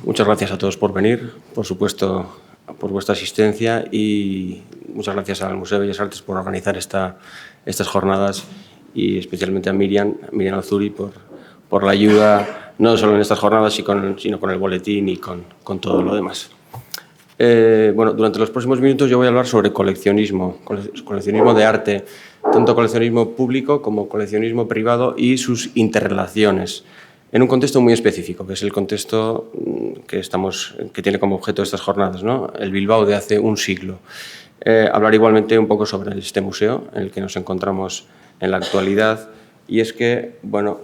Muchas gracias a todos por venir, por supuesto, por vuestra asistencia y muchas gracias al Museo de Bellas Artes por organizar estas jornadas y especialmente a Miriam Alzuri por la ayuda, no solo en estas jornadas, sino con el boletín y con todo lo demás. Bueno, durante los próximos minutos yo voy a hablar sobre coleccionismo de arte, tanto coleccionismo público como coleccionismo privado y sus interrelaciones, en un contexto muy específico, que es el contexto que tiene como objeto estas jornadas, ¿no? El Bilbao de hace un siglo. Hablar igualmente un poco sobre este museo en el que nos encontramos en la actualidad, y es que, bueno,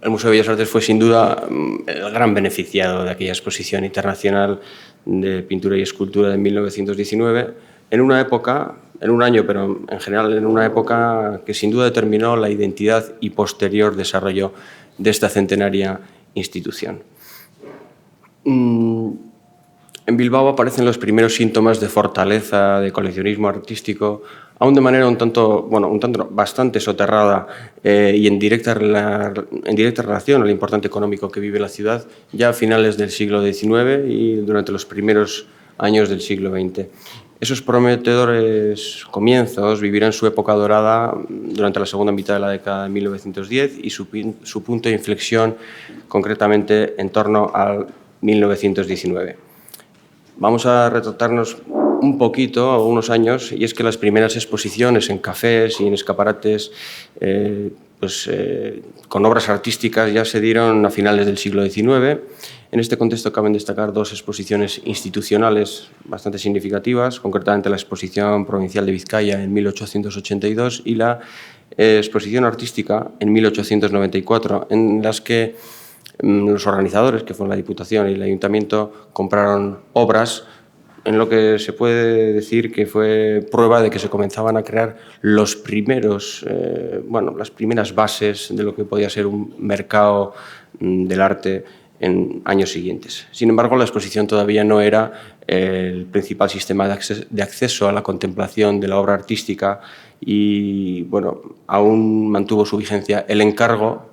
el Museo de Bellas Artes fue sin duda el gran beneficiado de aquella exposición internacional de pintura y escultura de 1919, en una época, en un año, pero en general en una época que sin duda determinó la identidad y posterior desarrollo de esta centenaria institución. En Bilbao aparecen los primeros síntomas de fortaleza, de coleccionismo artístico, aún de manera un tanto bastante soterrada y en directa relación al importante económico que vive la ciudad ya a finales del siglo XIX y durante los primeros años del siglo XX. Esos prometedores comienzos vivirán su época dorada durante la segunda mitad de la década de 1910 y su punto de inflexión concretamente en torno al 1919. Vamos a retratarnos un poquito, unos años, y es que las primeras exposiciones en cafés y en escaparates con obras artísticas ya se dieron a finales del siglo XIX. En este contexto caben destacar dos exposiciones institucionales bastante significativas, concretamente la Exposición Provincial de Vizcaya en 1882 y la Exposición Artística en 1894, en las que los organizadores, que fueron la Diputación y el Ayuntamiento, compraron obras en lo que se puede decir que fue prueba de que se comenzaban a crear las primeras bases de lo que podía ser un mercado del arte en años siguientes. Sin embargo, la exposición todavía no era el principal sistema de acceso a la contemplación de la obra artística y, bueno, aún mantuvo su vigencia el encargo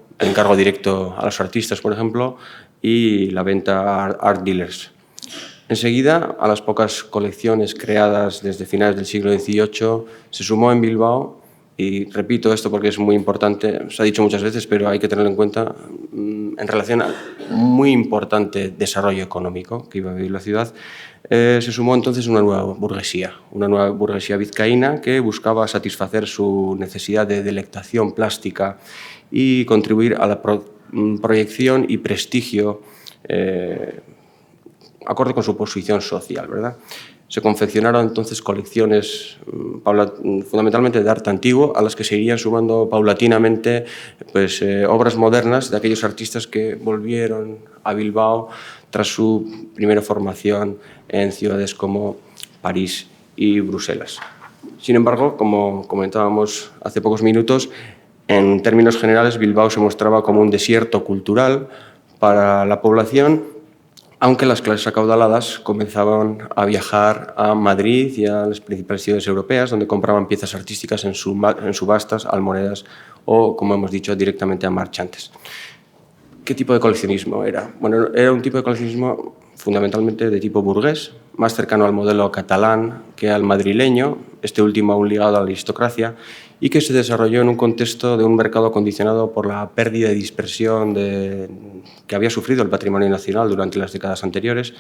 directo a los artistas, por ejemplo, y la venta a art dealers. Enseguida, a las pocas colecciones creadas desde finales del siglo XVIII, se sumó en Bilbao, y repito esto porque es muy importante, se ha dicho muchas veces, pero hay que tenerlo en cuenta, en relación al muy importante desarrollo económico que iba a vivir la ciudad, se sumó entonces una nueva burguesía vizcaína que buscaba satisfacer su necesidad de delectación plástica y contribuir a la proyección y prestigio acorde con su posición social, ¿verdad? Se confeccionaron entonces colecciones fundamentalmente de arte antiguo, a las que se irían sumando paulatinamente obras modernas de aquellos artistas que volvieron a Bilbao tras su primera formación en ciudades como París y Bruselas. Sin embargo, como comentábamos hace pocos minutos, en términos generales Bilbao se mostraba como un desierto cultural para la población, aunque las clases acaudaladas comenzaban a viajar a Madrid y a las principales ciudades europeas, donde compraban piezas artísticas en subastas, almonedas o, como hemos dicho, directamente a marchantes. ¿Qué tipo de coleccionismo era? Bueno, era un tipo de coleccionismo fundamentalmente de tipo burgués, más cercano al modelo catalán que al madrileño, este último aún ligado a la aristocracia, y que se desarrolló en un contexto de un mercado condicionado por la pérdida y dispersión que había sufrido el patrimonio nacional durante las décadas anteriores,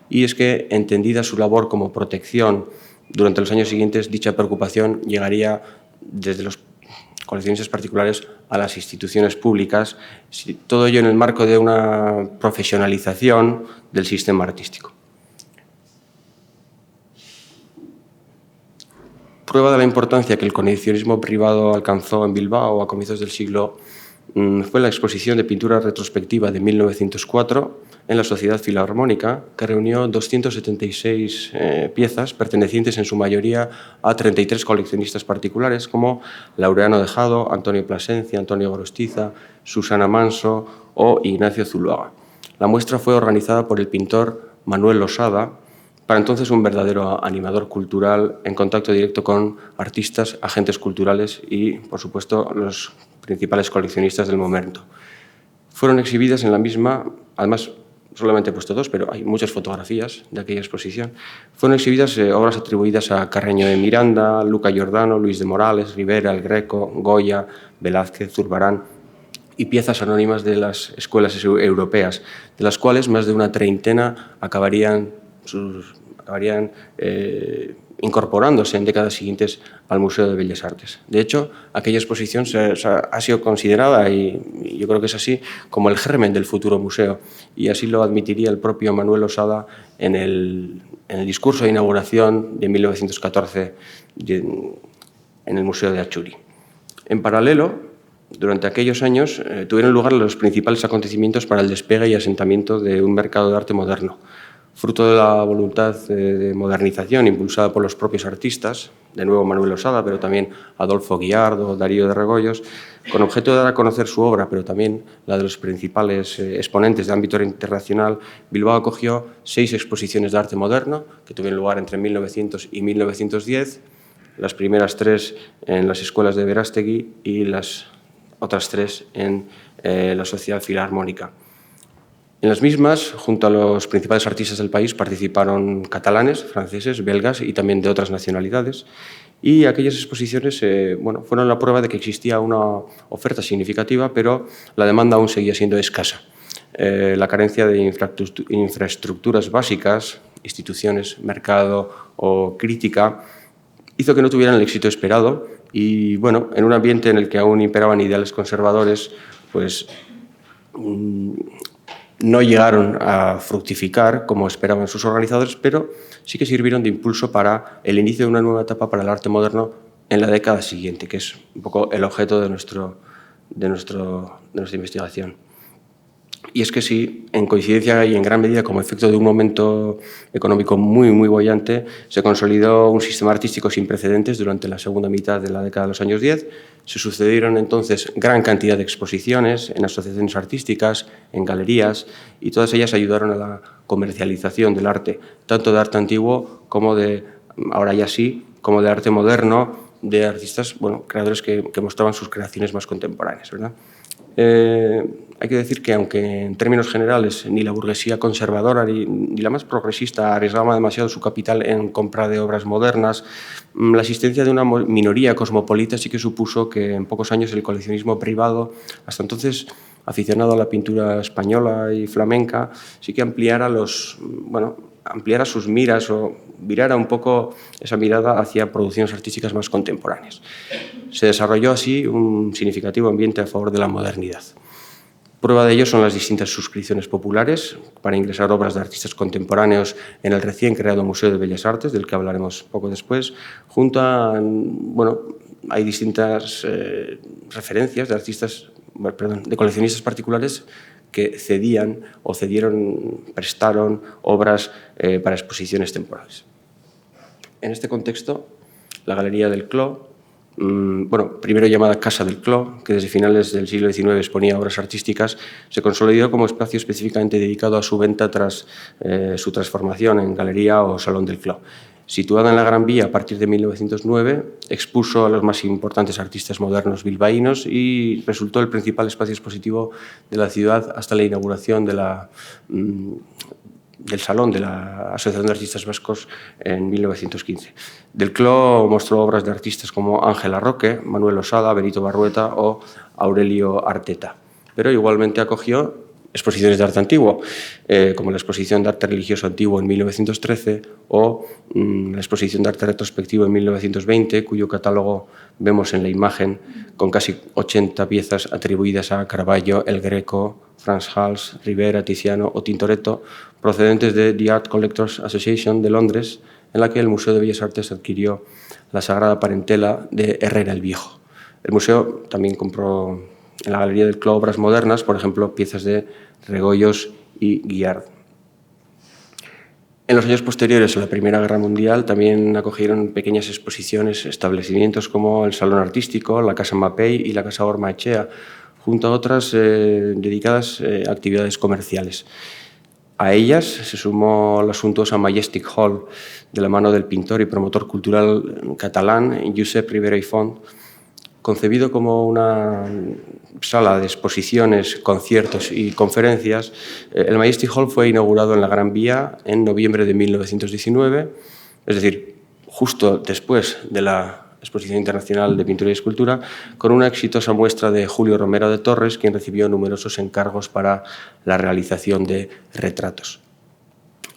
y es que, entendida su labor como protección durante los años siguientes, dicha preocupación llegaría desde los coleccionistas particulares a las instituciones públicas, todo ello en el marco de una profesionalización del sistema artístico. Prueba de la importancia que el coleccionismo privado alcanzó en Bilbao a comienzos del siglo fue la exposición de pintura retrospectiva de 1904 en la Sociedad Filarmónica, que reunió 276 piezas pertenecientes en su mayoría a 33 coleccionistas particulares como Laureano Dejado, Antonio Plasencia, Antonio Gorostiza, Susana Manso o Ignacio Zuluaga. La muestra fue organizada por el pintor Manuel Losada, para entonces un verdadero animador cultural en contacto directo con artistas, agentes culturales y, por supuesto, los principales coleccionistas del momento. Fueron exhibidas en la misma, además, solamente he puesto dos, pero hay muchas fotografías de aquella exposición, fueron exhibidas obras atribuidas a Carreño de Miranda, Luca Giordano, Luis de Morales, Rivera, El Greco, Goya, Velázquez, Zurbarán y piezas anónimas de las escuelas europeas, de las cuales más de una treintena acabarían incorporándose en décadas siguientes al Museo de Bellas Artes. De hecho, aquella exposición ha sido considerada, y yo creo que es así, como el germen del futuro museo, y así lo admitiría el propio Manuel Osada en el discurso de inauguración de 1914 en el Museo de Achuri. En paralelo, durante aquellos años tuvieron lugar los principales acontecimientos para el despegue y asentamiento de un mercado de arte moderno, fruto de la voluntad de modernización impulsada por los propios artistas, de nuevo Manuel Osada, pero también Adolfo Guiardo, Darío de Regoyos, con objeto de dar a conocer su obra, pero también la de los principales exponentes de ámbito internacional. Bilbao acogió 6 exposiciones de arte moderno que tuvieron lugar entre 1900 y 1910, las primeras 3 en las escuelas de Verástegui y las otras 3 en la Sociedad Filarmónica. En las mismas, junto a los principales artistas del país, participaron catalanes, franceses, belgas y también de otras nacionalidades. Y aquellas exposiciones fueron la prueba de que existía una oferta significativa, pero la demanda aún seguía siendo escasa. La carencia de infraestructuras básicas, instituciones, mercado o crítica, hizo que no tuvieran el éxito esperado y, en un ambiente en el que aún imperaban ideales conservadores, pues no llegaron a fructificar como esperaban sus organizadores, pero sí que sirvieron de impulso para el inicio de una nueva etapa para el arte moderno en la década siguiente, que es un poco el objeto de nuestra investigación. Y es que sí, en coincidencia y en gran medida como efecto de un momento económico muy, muy boyante, se consolidó un sistema artístico sin precedentes durante la segunda mitad de la década de los años 10. Se sucedieron entonces gran cantidad de exposiciones en asociaciones artísticas, en galerías, y todas ellas ayudaron a la comercialización del arte, tanto de arte antiguo como de, ahora ya sí, como de arte moderno, de artistas, creadores que mostraban sus creaciones más contemporáneas, ¿verdad? Hay que decir que, aunque en términos generales ni la burguesía conservadora ni la más progresista arriesgaba demasiado su capital en compra de obras modernas, la existencia de una minoría cosmopolita sí que supuso que en pocos años el coleccionismo privado, hasta entonces aficionado a la pintura española y flamenca, sí que ampliara sus miras o virara un poco esa mirada hacia producciones artísticas más contemporáneas. Se desarrolló así un significativo ambiente a favor de la modernidad. Prueba de ello son las distintas suscripciones populares para ingresar obras de artistas contemporáneos en el recién creado Museo de Bellas Artes, del que hablaremos poco después. Hay distintas referencias de coleccionistas particulares que prestaron obras para exposiciones temporales. En este contexto, la Galería del Clos, primero llamada Casa del Clos, que desde finales del siglo XIX exponía obras artísticas, se consolidó como espacio específicamente dedicado a su venta tras su transformación en galería o Salón del Clos. Situada en la Gran Vía a partir de 1909, expuso a los más importantes artistas modernos bilbaínos y resultó el principal espacio expositivo de la ciudad hasta la inauguración del Salón de la Asociación de Artistas Vascos en 1915. Del Clos mostró obras de artistas como Ángela Roque, Manuel Osada, Benito Barrueta o Aurelio Arteta, pero igualmente acogió exposiciones de arte antiguo, como la exposición de arte religioso antiguo en 1913 o la exposición de arte retrospectivo en 1920, cuyo catálogo vemos en la imagen, con casi 80 piezas atribuidas a Caravaggio, El Greco, Frans Hals, Rivera, Tiziano o Tintoretto, procedentes de The Art Collectors Association de Londres, en la que el Museo de Bellas Artes adquirió la Sagrada Parentela de Herrera el Viejo. El museo también compró en la Galería del Clos obras modernas, por ejemplo, piezas de Regoyos y Guiard. En los años posteriores a la Primera Guerra Mundial también acogieron pequeñas exposiciones establecimientos como el Salón Artístico, la Casa Mapei y la Casa Ormaechea, junto a otras dedicadas a actividades comerciales. A ellas se sumó la suntuosa Majestic Hall, de la mano del pintor y promotor cultural catalán Josep Ribera i Font, Concebido como una sala de exposiciones, conciertos y conferencias, el Majestic Hall fue inaugurado en la Gran Vía en noviembre de 1919, es decir, justo después de la Exposición Internacional de Pintura y Escultura, con una exitosa muestra de Julio Romero de Torres, quien recibió numerosos encargos para la realización de retratos.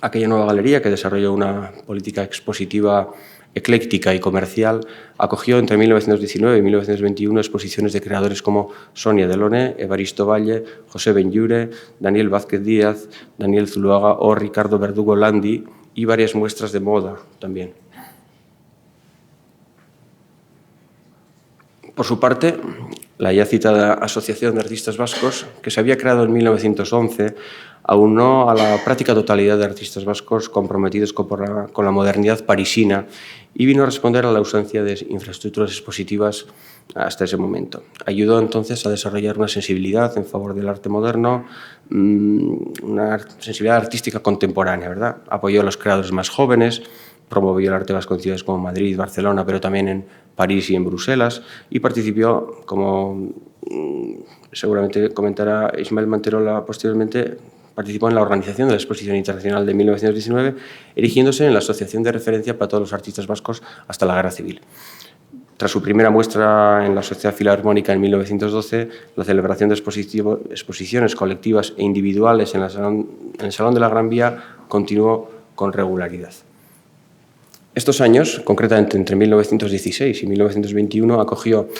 Aquella nueva galería, que desarrolló una política expositiva ecléctica y comercial, acogió entre 1919 y 1921 exposiciones de creadores como Sonia Delaunay, Evaristo Valle, José Benlliure, Daniel Vázquez Díaz, Daniel Zuloaga o Ricardo Verdugo Landi, y varias muestras de moda también. Por su parte, la ya citada Asociación de Artistas Vascos, que se había creado en 1911, aunó a la práctica totalidad de artistas vascos comprometidos con la modernidad parisina y vino a responder a la ausencia de infraestructuras expositivas hasta ese momento. Ayudó entonces a desarrollar una sensibilidad en favor del arte moderno, una sensibilidad artística contemporánea, ¿verdad? Apoyó a los creadores más jóvenes, promovió el arte vasco en ciudades como Madrid, Barcelona, pero también en París y en Bruselas, y participó, como seguramente comentará Ismael Manterola posteriormente, participó en la organización de la Exposición Internacional de 1919, erigiéndose en la asociación de referencia para todos los artistas vascos hasta la Guerra Civil. Tras su primera muestra en la Sociedad Filarmónica en 1912, la celebración de exposiciones colectivas e individuales en el Salón de la Gran Vía continuó con regularidad. Estos años, concretamente entre 1916 y 1921, acogió,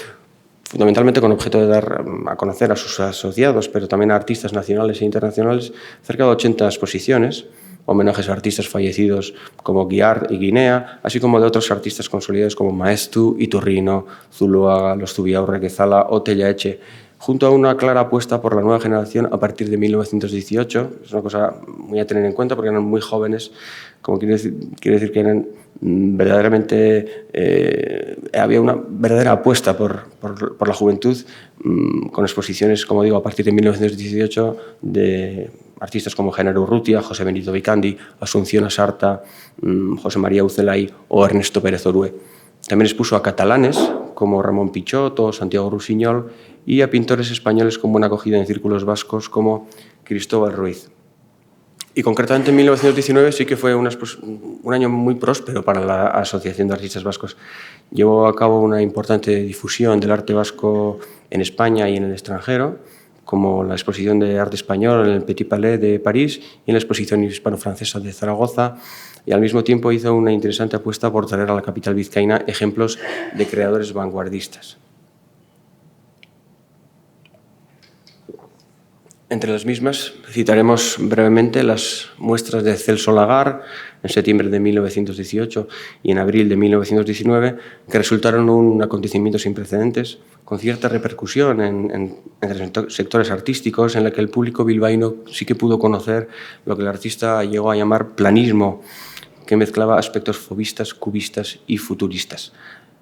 fundamentalmente con objeto de dar a conocer a sus asociados, pero también a artistas nacionales e internacionales, cerca de 80 exposiciones, homenajes a artistas fallecidos como Guiard y Guinea, así como de otros artistas consolidados como Maestu, Iturrino, Zuloaga, Los Zubiaurre, Quezala o Tellaeche, junto a una clara apuesta por la nueva generación a partir de 1918. Es una cosa muy a tener en cuenta porque eran muy jóvenes, como quiere decir que eran verdaderamente, había una verdadera apuesta por la juventud, con exposiciones, como digo, a partir de 1918 de artistas como Genaro Urrutia, José Benito Vicandi, Asunción Asarta, José María Ucelay o Ernesto Pérez Orue. También expuso a catalanes como Ramón Pichot o Santiago Rusiñol y a pintores españoles con buena acogida en círculos vascos como Cristóbal Ruiz. Y concretamente en 1919 sí que fue un año muy próspero para la Asociación de Artistas Vascos. Llevó a cabo una importante difusión del arte vasco en España y en el extranjero, como la exposición de arte español en el Petit Palais de París y en la exposición hispano-francesa de Zaragoza, y al mismo tiempo hizo una interesante apuesta por traer a la capital vizcaína ejemplos de creadores vanguardistas. Entre las mismas citaremos brevemente las muestras de Celso Lagar en septiembre de 1918 y en abril de 1919, que resultaron un acontecimiento sin precedentes, con cierta repercusión entre sectores artísticos, en la que el público bilbaíno sí que pudo conocer lo que el artista llegó a llamar planismo, que mezclaba aspectos fauvistas, cubistas y futuristas.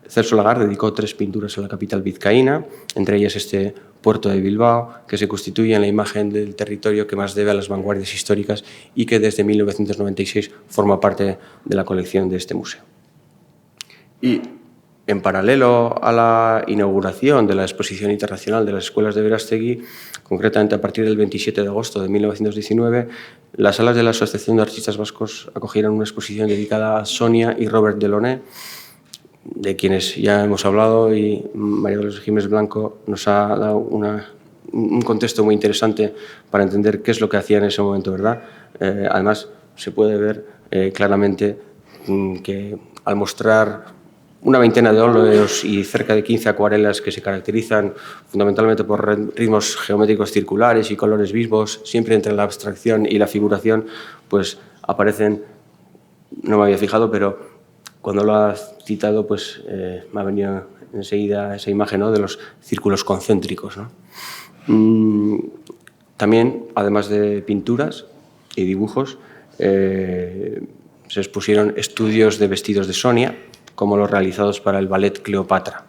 Celso Lagar dedicó 3 pinturas a la capital vizcaína, entre ellas este puerto de Bilbao, que se constituye en la imagen del territorio que más debe a las vanguardias históricas y que desde 1996 forma parte de la colección de este museo. Y en paralelo a la inauguración de la Exposición Internacional de las Escuelas de Verástegui, concretamente a partir del 27 de agosto de 1919, las salas de la Asociación de Artistas Vascos acogieron una exposición dedicada a Sonia y Robert Delaunay, de quienes ya hemos hablado, y María Dolores Jiménez Blanco nos ha dado un contexto muy interesante para entender qué es lo que hacía en ese momento, ¿verdad? Además, se puede ver claramente que al mostrar una veintena de óleos y cerca de 15 acuarelas que se caracterizan fundamentalmente por ritmos geométricos circulares y colores vivos, siempre entre la abstracción y la figuración, pues aparecen, no me había fijado, pero cuando lo has citado, pues me ha venido enseguida esa imagen, ¿no?, de los círculos concéntricos, ¿no? También, además de pinturas y dibujos, se expusieron estudios de vestidos de Sonia, como los realizados para el ballet Cleopatra.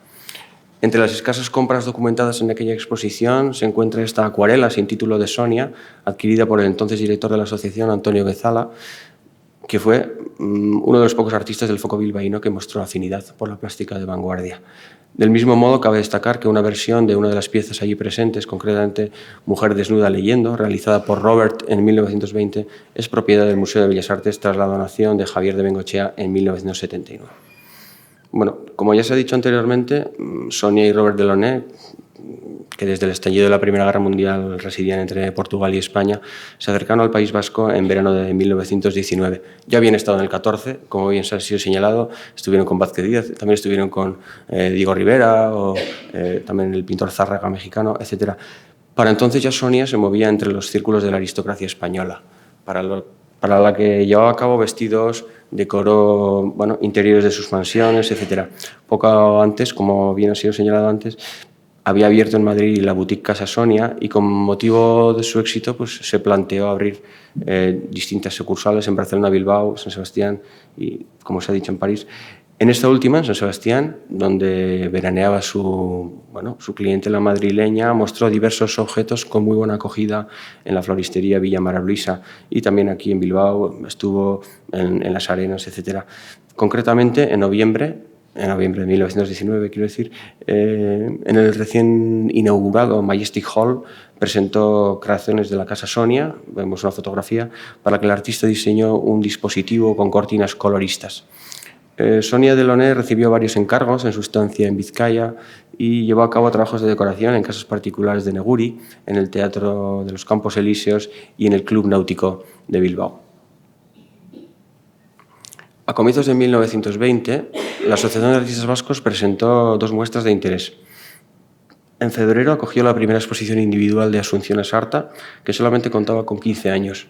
Entre las escasas compras documentadas en aquella exposición se encuentra esta acuarela sin título de Sonia, adquirida por el entonces director de la asociación, Antonio Quezala, que fue uno de los pocos artistas del foco bilbaíno que mostró afinidad por la plástica de vanguardia. Del mismo modo, cabe destacar que una versión de una de las piezas allí presentes, concretamente Mujer desnuda leyendo, realizada por Robert en 1920, es propiedad del Museo de Bellas Artes tras la donación de Javier de Bengoechea en 1979. Bueno, como ya se ha dicho anteriormente, Sonia y Robert Delaunay, que desde el estallido de la Primera Guerra Mundial residían entre Portugal y España, se acercaron al País Vasco en verano de 1919. Ya habían estado en el 14, como bien se ha sido señalado, estuvieron con Vázquez Díaz, también estuvieron con Diego Rivera o también el pintor Zárraga mexicano, etc. Para entonces ya Sonia se movía entre los círculos de la aristocracia española, para la que llevaba a cabo vestidos, decoró interiores de sus mansiones, etc. Poco antes, como bien ha sido señalado antes, había abierto en Madrid la boutique Casa Sonia y con motivo de su éxito pues, se planteó abrir distintas sucursales en Barcelona, Bilbao, San Sebastián y, como se ha dicho, en París. En esta última, en San Sebastián, donde veraneaba su clientela madrileña, mostró diversos objetos con muy buena acogida en la floristería Villa Mara Luisa y también aquí en Bilbao, estuvo en Las Arenas, etc. Concretamente, en noviembre de 1919, quiero decir, en el recién inaugurado Majestic Hall presentó creaciones de la Casa Sonia, vemos una fotografía, para que el artista diseñó un dispositivo con cortinas coloristas. Sonia Delaunay recibió varios encargos en su estancia en Vizcaya y llevó a cabo trabajos de decoración en casas particulares de Neguri, en el Teatro de los Campos Elíseos y en el Club Náutico de Bilbao. A comienzos de 1920, la Asociación de Artistas Vascos presentó 2 muestras de interés. En febrero acogió la primera exposición individual de Asunción Asarta, que solamente contaba con 15 años.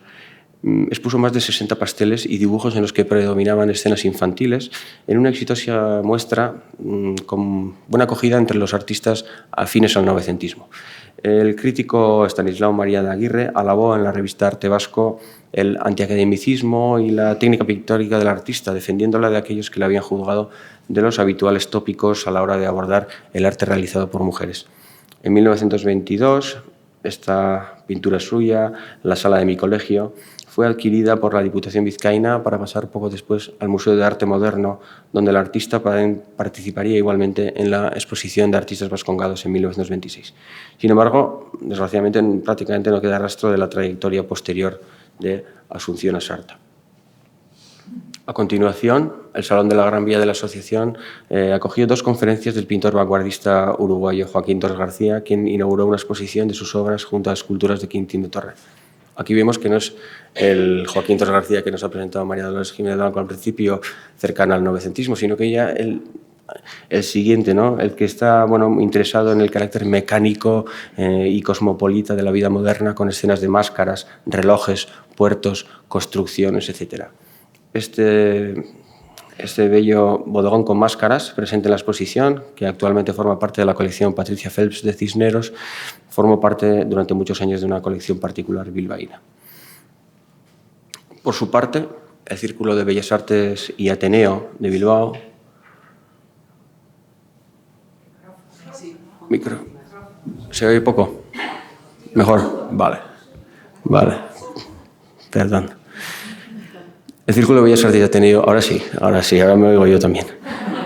Expuso más de 60 pasteles y dibujos en los que predominaban escenas infantiles, en una exitosa muestra con buena acogida entre los artistas afines al novecentismo. El crítico Estanislao María de Aguirre alabó en la revista Arte Vasco el antiacademicismo y la técnica pictórica del artista, defendiéndola de aquellos que le habían juzgado de los habituales tópicos a la hora de abordar el arte realizado por mujeres. En 1922, esta pintura suya, La sala de mi colegio, fue adquirida por la Diputación Vizcaína para pasar poco después al Museo de Arte Moderno, donde el artista participaría igualmente en la exposición de artistas vascongados en 1926. Sin embargo, desgraciadamente, prácticamente no queda rastro de la trayectoria posterior de Asunción Asarta. A continuación, el Salón de la Gran Vía de la Asociación acogió 2 conferencias del pintor vanguardista uruguayo Joaquín Torres García, quien inauguró una exposición de sus obras junto a esculturas de Quintín de Torre. Aquí vemos que no es el Joaquín Torres García que nos ha presentado María Dolores Jiménez Blanco al principio, cercana al novecentismo, sino que ya el siguiente, ¿no? El que está interesado en el carácter mecánico y cosmopolita de la vida moderna, con escenas de máscaras, relojes, puertos, construcciones, etc. Este bello bodegón con máscaras presente en la exposición, que actualmente forma parte de la colección Patricia Phelps de Cisneros, formó parte durante muchos años de una colección particular bilbaína. Por su parte, el Círculo de Bellas Artes y Ateneo de Bilbao... Micro. ¿Se oye poco? ¿Mejor? Vale. Perdón. El Círculo de Bellas Artes y Ateneo, ahora sí, ahora me oigo yo también.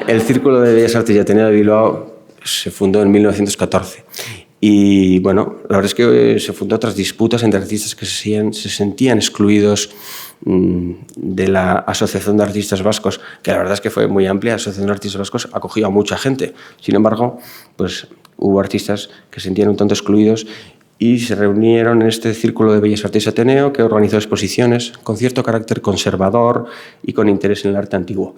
El Círculo de Bellas Artes y Ateneo de Bilbao se fundó en 1914 y, la verdad es que se fundó tras disputas entre artistas que se sentían excluidos de la Asociación de Artistas Vascos, que la verdad es que fue muy amplia. La Asociación de Artistas Vascos acogió a mucha gente. Sin embargo, pues hubo artistas que se sentían un tanto excluidos y se reunieron en este Círculo de Bellas Artes y Ateneo, que organizó exposiciones con cierto carácter conservador y con interés en el arte antiguo.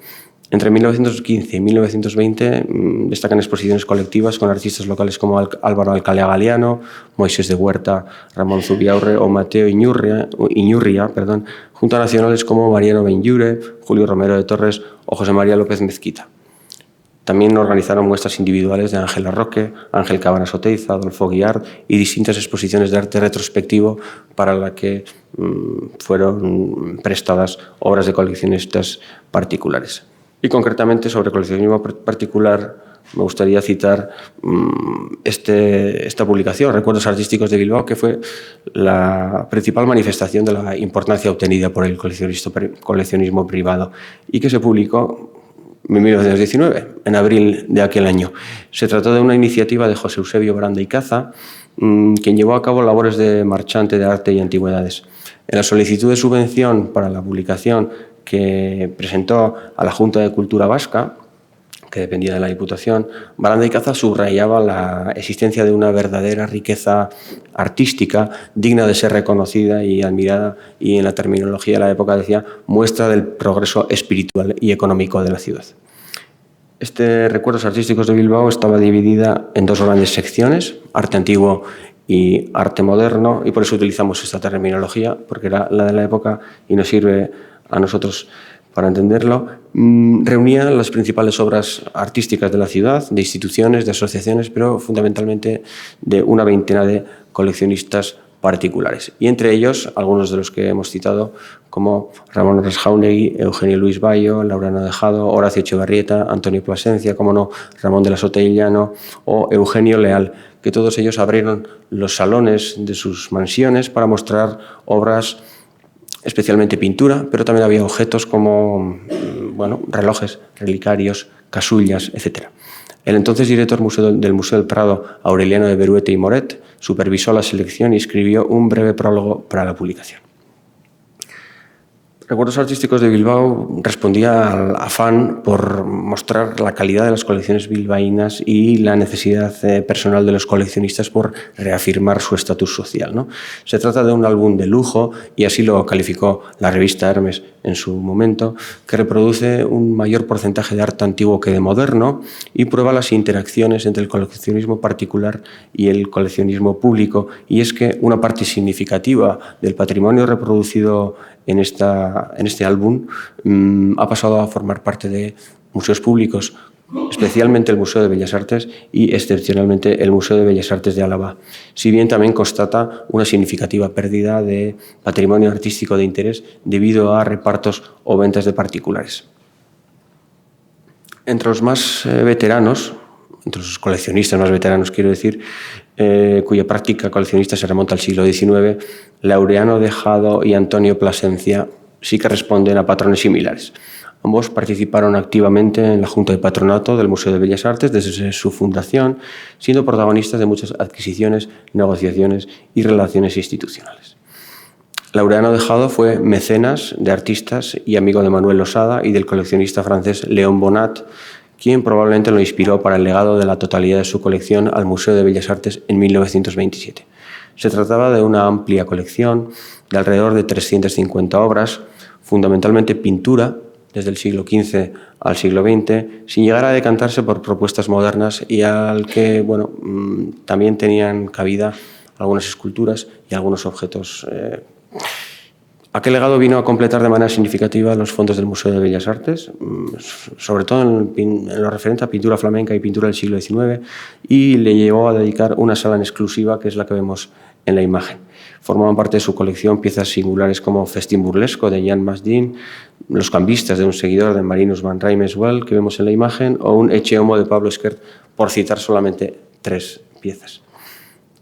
Entre 1915 y 1920 destacan exposiciones colectivas con artistas locales como Álvaro Alcalá Galiano, Moisés de Huerta, Ramón Zubiaurre o Mateo Iñurria, junto a nacionales como Mariano Benlliure, Julio Romero de Torres o José María López Mezquita. También organizaron muestras individuales de Ángela Roque, Ángel Cabanas Oteiza, Adolfo Guiar y distintas exposiciones de arte retrospectivo para la que fueron prestadas obras de coleccionistas particulares. Y concretamente sobre coleccionismo particular me gustaría citar esta publicación, Recuerdos Artísticos de Bilbao, que fue la principal manifestación de la importancia obtenida por el coleccionismo privado y que se publicó en 1919, en abril de aquel año. Se trató de una iniciativa de José Eusebio Baranda y Caza, quien llevó a cabo labores de marchante de arte y antigüedades. En la solicitud de subvención para la publicación que presentó a la Junta de Cultura Vasca, que dependía de la Diputación, Baranda y Caza subrayaba la existencia de una verdadera riqueza artística digna de ser reconocida y admirada, y en la terminología de la época decía muestra del progreso espiritual y económico de la ciudad. Este Recuerdos Artísticos de Bilbao estaba dividida en dos grandes secciones, arte antiguo y arte moderno, y por eso utilizamos esta terminología, porque era la de la época y nos sirve a nosotros para entenderlo. Reunía las principales obras artísticas de la ciudad, de instituciones, de asociaciones, pero fundamentalmente de una veintena de coleccionistas particulares. Y entre ellos, algunos de los que hemos citado, como Ramón Resjauregui, Eugenio Luis Bayo, Laureano Dejado, Horacio Echevarrieta, Antonio Plasencia, como no, Ramón de la Sota y Llano o Eugenio Leal, que todos ellos abrieron los salones de sus mansiones para mostrar obras, especialmente pintura, pero también había objetos como relojes, relicarios, casullas, etc. El entonces director del Museo del Prado, Aureliano de Beruete y Moret, supervisó la selección y escribió un breve prólogo para la publicación. Recuerdos Artísticos de Bilbao respondía al afán por mostrar la calidad de las colecciones bilbaínas y la necesidad personal de los coleccionistas por reafirmar su estatus social, ¿no? Se trata de un álbum de lujo, y así lo calificó la revista Hermes en su momento, que reproduce un mayor porcentaje de arte antiguo que de moderno y prueba las interacciones entre el coleccionismo particular y el coleccionismo público. Y es que una parte significativa del patrimonio reproducido en este álbum ha pasado a formar parte de museos públicos, especialmente el Museo de Bellas Artes y excepcionalmente el Museo de Bellas Artes de Álava, si bien también constata una significativa pérdida de patrimonio artístico de interés debido a repartos o ventas de particulares. Entre los más veteranos, entre los coleccionistas más veteranos, quiero decir, cuya práctica coleccionista se remonta al siglo XIX, Laureano Dejado y Antonio Plasencia sí que responden a patrones similares. Ambos participaron activamente en la Junta de Patronato del Museo de Bellas Artes desde su fundación, siendo protagonistas de muchas adquisiciones, negociaciones y relaciones institucionales. Laureano Dejado fue mecenas de artistas y amigo de Manuel Losada y del coleccionista francés Léon Bonnat, quien probablemente lo inspiró para el legado de la totalidad de su colección al Museo de Bellas Artes en 1927. Se trataba de una amplia colección de alrededor de 350 obras, fundamentalmente pintura, desde el siglo XV al siglo XX, sin llegar a decantarse por propuestas modernas, y al que también tenían cabida algunas esculturas y algunos objetos. Aquel legado vino a completar de manera significativa los fondos del Museo de Bellas Artes, sobre todo en lo referente a pintura flamenca y pintura del siglo XIX, y le llevó a dedicar una sala en exclusiva, que es la que vemos en la imagen. Formaban parte de su colección piezas singulares como Festín Burlesco de Jan Masdin, Los Cambistas de un seguidor de Marinus van Rijmswijk, que vemos en la imagen, o un Ecce Homo de Pablo Esquert, por citar solamente 3 piezas.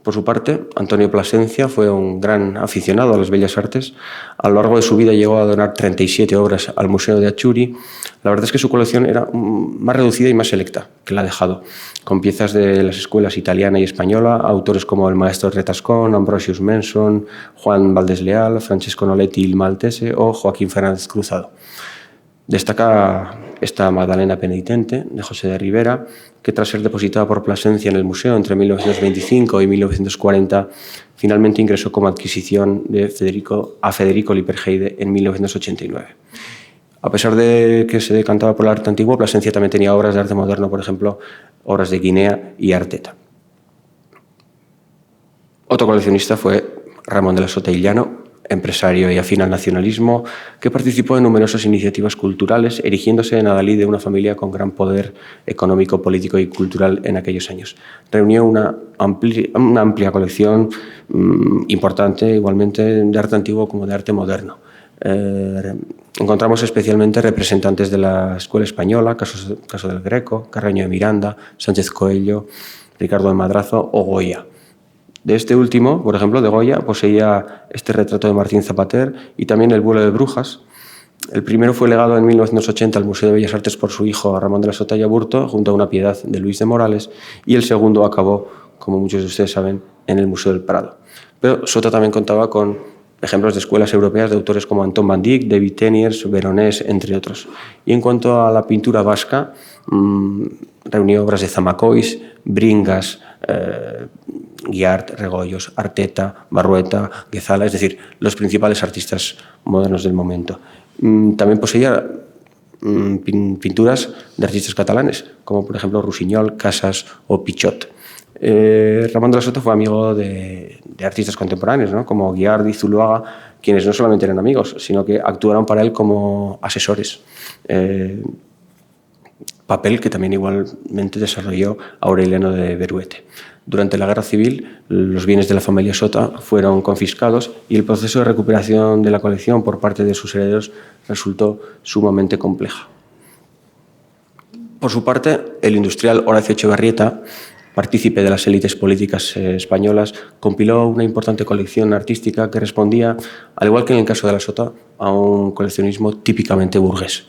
Por su parte, Antonio Plasencia fue un gran aficionado a las bellas artes. A lo largo de su vida llegó a donar 37 obras al Museo de Achuri. La verdad es que su colección era más reducida y más selecta que la de Dejado, con piezas de las escuelas italiana y española, autores como el maestro Retascón, Ambrosius Menson, Juan Valdés Leal, Francesco Noletti il Maltese o Joaquín Fernández Cruzado. Destaca esta Magdalena Penitente de José de Rivera, que tras ser depositada por Plasencia en el museo entre 1925 y 1940, finalmente ingresó como adquisición de Federico Lipperheide en 1989. A pesar de que se decantaba por el arte antiguo, Plasencia también tenía obras de arte moderno, por ejemplo, obras de Guinea y Arteta. Otro coleccionista fue Ramón de la Sota y Llano, empresario y afín al nacionalismo, que participó en numerosas iniciativas culturales, erigiéndose en adalid de una familia con gran poder económico, político y cultural en aquellos años. Reunió una amplia colección importante, igualmente de arte antiguo como de arte moderno. encontramos especialmente representantes de la escuela española, caso del Greco, Carreño de Miranda, Sánchez Coello, Ricardo de Madrazo o Goya. De este último, por ejemplo, de Goya, poseía este retrato de Martín Zapater y también el vuelo de brujas. El primero fue legado en 1980 al Museo de Bellas Artes por su hijo Ramón de la Sota y Aburto, junto a una piedad de Luis de Morales, y el segundo acabó, como muchos de ustedes saben, en el Museo del Prado. Pero Sota también contaba con ejemplos de escuelas europeas de autores como Anton van Dyck, David Teniers, Veronés, entre otros. Y en cuanto a la pintura vasca, reunió obras de Zamacois, Bringas, Guiart, Regoyos, Arteta, Barrueta, Guezala, es decir, los principales artistas modernos del momento. También poseía pinturas de artistas catalanes, como por ejemplo Rusiñol, Casas o Pichot. Ramón de la Sota fue amigo de artistas contemporáneos, ¿no? Como Guiart y Zuluaga, quienes no solamente eran amigos, sino que actuaron para él como asesores. Papel que también igualmente desarrolló Aureliano de Beruete. Durante la Guerra Civil, los bienes de la familia Sota fueron confiscados y el proceso de recuperación de la colección por parte de sus herederos resultó sumamente compleja. Por su parte, el industrial Horacio Echevarrieta, partícipe de las élites políticas españolas, compiló una importante colección artística que respondía, al igual que en el caso de la Sota, a un coleccionismo típicamente burgués.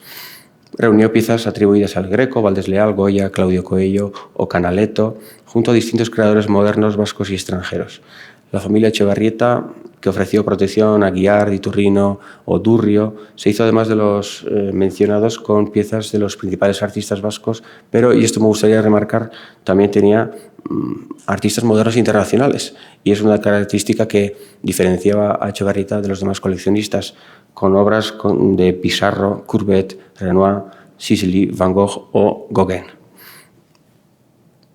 Reunió piezas atribuidas al Greco, Valdés Leal, Goya, Claudio Coello o Canaletto, junto a distintos creadores modernos vascos y extranjeros. La familia Echevarrieta, que ofreció protección a Guiart, Iturrino o Durrio, se hizo además de los mencionados con piezas de los principales artistas vascos, pero, y esto me gustaría remarcar, también tenía artistas modernos internacionales, y es una característica que diferenciaba a Echevarrieta de los demás coleccionistas, con obras de Pissarro, Courbet, Renoir, Sisley, Van Gogh o Gauguin.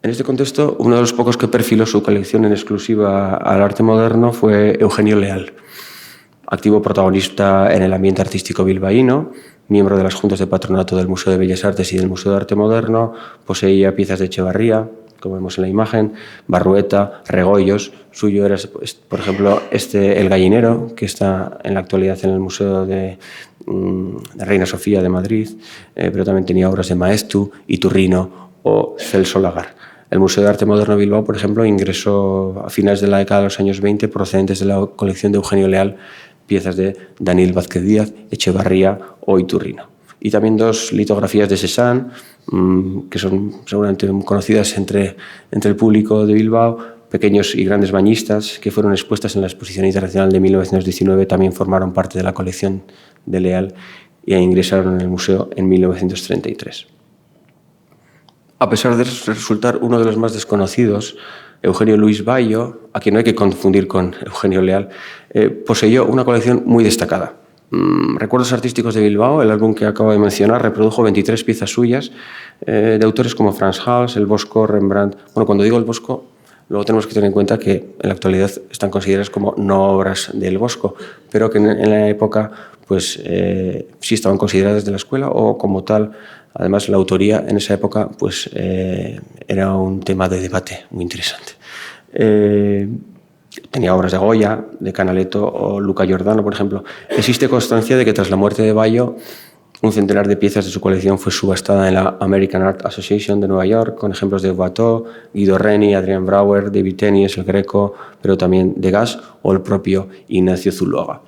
En este contexto, uno de los pocos que perfiló su colección en exclusiva al arte moderno fue Eugenio Leal, activo protagonista en el ambiente artístico bilbaíno, miembro de las juntas de patronato del Museo de Bellas Artes y del Museo de Arte Moderno, poseía piezas de Echevarría, como vemos en la imagen, Barrueta, Regoyos. Suyo era, por ejemplo, El Gallinero, que está en la actualidad en el Museo de Reina Sofía de Madrid, pero también tenía obras de Maestu, Iturrino o Celso Lagar. El Museo de Arte Moderno de Bilbao, por ejemplo, ingresó a finales de la década de los años 20, procedentes de la colección de Eugenio Leal, piezas de Daniel Vázquez Díaz, Echevarría o Iturrino. Y también dos litografías de Cézanne, que son seguramente conocidas entre el público de Bilbao, pequeños y grandes bañistas, que fueron expuestas en la Exposición Internacional de 1919, también formaron parte de la colección de Leal e ingresaron en el museo en 1933. A pesar de resultar uno de los más desconocidos, Eugenio Luis Bayo, a quien no hay que confundir con Eugenio Leal, poseyó una colección muy destacada. Recuerdos artísticos de Bilbao, el álbum que acabo de mencionar, reprodujo 23 piezas suyas de autores como Frans Hals, El Bosco, Rembrandt. Bueno, cuando digo El Bosco, luego tenemos que tener en cuenta que en la actualidad están consideradas como no obras del Bosco, pero que en la época pues, sí estaban consideradas de la escuela o como tal. Además, la autoría en esa época pues, era un tema de debate muy interesante. Tenía obras de Goya, de Canaletto o Luca Giordano, por ejemplo. Existe constancia de que tras la muerte de Bayo, un centenar de piezas de su colección fue subastada en la American Art Association de Nueva York, con ejemplos de Watteau, Guido Reni, Adrian Brauer, David Teniers, el Greco, pero también Degas o el propio Ignacio Zuluaga.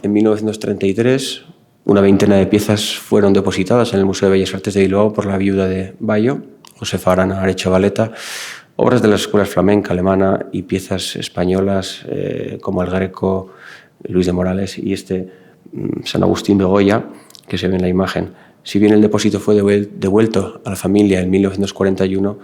En 1933, una veintena de piezas fueron depositadas en el Museo de Bellas Artes de Bilbao por la viuda de Bayo, Josefa Arana Arechavaleta, obras de las escuelas flamenca, alemana y piezas españolas como el Greco, Luis de Morales y San Agustín de Goya, que se ve en la imagen. Si bien el depósito fue devuelto a la familia en 1941,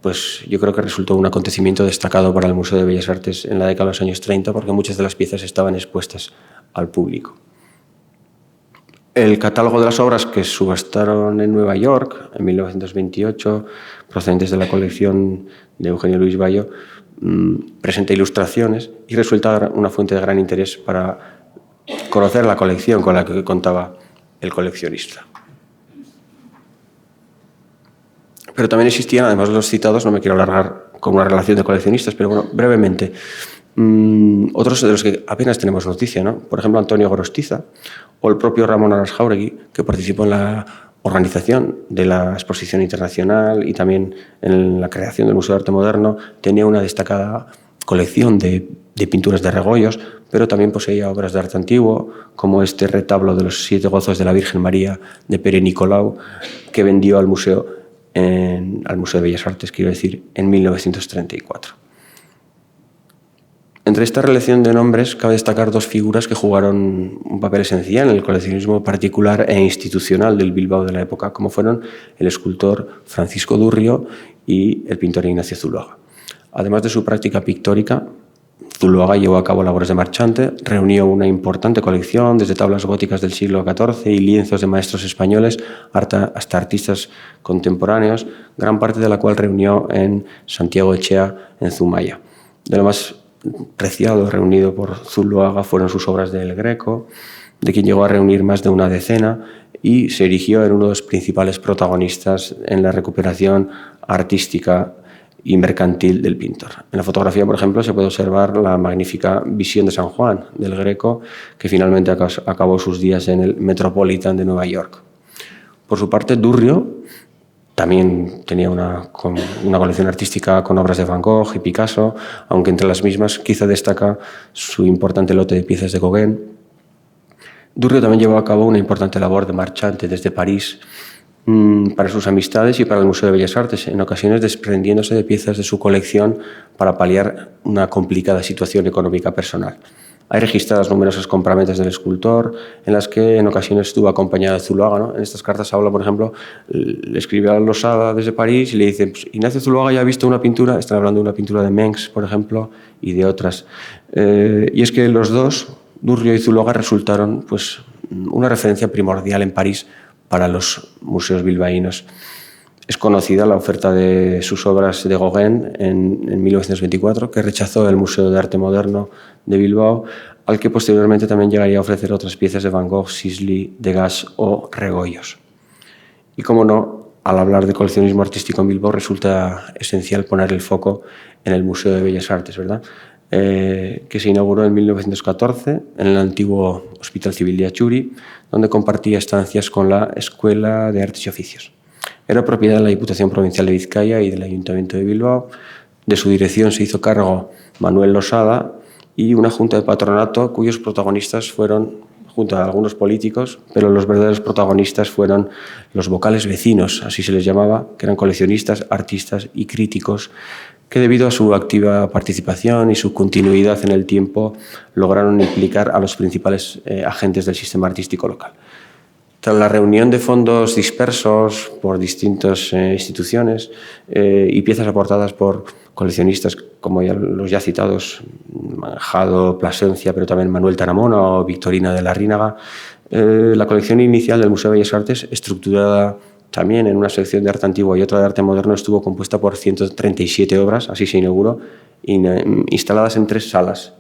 pues yo creo que resultó un acontecimiento destacado para el Museo de Bellas Artes en la década de los años 30, porque muchas de las piezas estaban expuestas al público. El catálogo de las obras que subastaron en Nueva York en 1928, procedentes de la colección de Eugenio Luis Bayo, presenta ilustraciones y resulta una fuente de gran interés para conocer la colección con la que contaba el coleccionista. Pero también existían, además de los citados, no me quiero alargar con una relación de coleccionistas, pero bueno, brevemente, Otros de los que apenas tenemos noticia, ¿no? Por ejemplo, Antonio Gorostiza o el propio Ramón Aras Jáuregui, que participó en la organización de la exposición internacional y también en la creación del Museo de Arte Moderno, tenía una destacada colección de pinturas de Regoyos, pero también poseía obras de arte antiguo, como este retablo de los 7 gozos de la Virgen María de Pere Nicolau, que vendió al Museo de Bellas Artes, quiero decir, en 1934. Entre esta relación de nombres cabe destacar 2 figuras que jugaron un papel esencial en el coleccionismo particular e institucional del Bilbao de la época, como fueron el escultor Francisco Durrio y el pintor Ignacio Zuloaga. Además de su práctica pictórica, Zuloaga llevó a cabo labores de marchante, reunió una importante colección desde tablas góticas del siglo XIV y lienzos de maestros españoles hasta artistas contemporáneos, gran parte de la cual reunió en Santiago Echea, en Zumaya. De lo más preciado reunido por Zuloaga fueron sus obras de El Greco, de quien llegó a reunir más de una decena y se erigió en uno de los principales protagonistas en la recuperación artística y mercantil del pintor. En la fotografía, por ejemplo, se puede observar la magnífica Visión de San Juan del Greco, que finalmente acabó sus días en el Metropolitan de Nueva York. Por su parte, Durrio también tenía una colección artística con obras de Van Gogh y Picasso, aunque entre las mismas quizá destaca su importante lote de piezas de Gauguin. Durrio también llevó a cabo una importante labor de marchante desde París para sus amistades y para el Museo de Bellas Artes, en ocasiones desprendiéndose de piezas de su colección para paliar una complicada situación económica personal. Hay registradas numerosas compraventas del escultor, en las que en ocasiones estuvo acompañado de Zuloaga, ¿no? En estas cartas habla, por ejemplo, le escribe a Losada desde París y le dice: pues, Ignacio Zuloaga ya ha visto una pintura, están hablando de una pintura de Mengs, por ejemplo, y de otras. Y es que los dos, Durrio y Zuloaga, resultaron pues, una referencia primordial en París para los museos bilbaínos. Es conocida la oferta de sus obras de Gauguin en 1924, que rechazó el Museo de Arte Moderno de Bilbao, al que posteriormente también llegaría a ofrecer otras piezas de Van Gogh, Sisley, Degas o Regoyos. Y como no, al hablar de coleccionismo artístico en Bilbao resulta esencial poner el foco en el Museo de Bellas Artes, ¿verdad? Que se inauguró en 1914 en el antiguo Hospital Civil de Achuri, donde compartía estancias con la Escuela de Artes y Oficios. Era propiedad de la Diputación Provincial de Vizcaya y del Ayuntamiento de Bilbao. De su dirección se hizo cargo Manuel Losada y una junta de patronato cuyos protagonistas fueron, junto a algunos políticos, pero los verdaderos protagonistas fueron los vocales vecinos, así se les llamaba, que eran coleccionistas, artistas y críticos, que debido a su activa participación y su continuidad en el tiempo lograron implicar a los principales agentes del sistema artístico local. Tras la reunión de fondos dispersos por distintas instituciones y piezas aportadas por coleccionistas como los ya citados Manjado, Plasencia, pero también Manuel Taramona o Victorina de la Rínaga, la colección inicial del Museo de Bellas Artes, estructurada también en una sección de arte antiguo y otra de arte moderno, estuvo compuesta por 137 obras, así se inauguró, instaladas en 3 salas.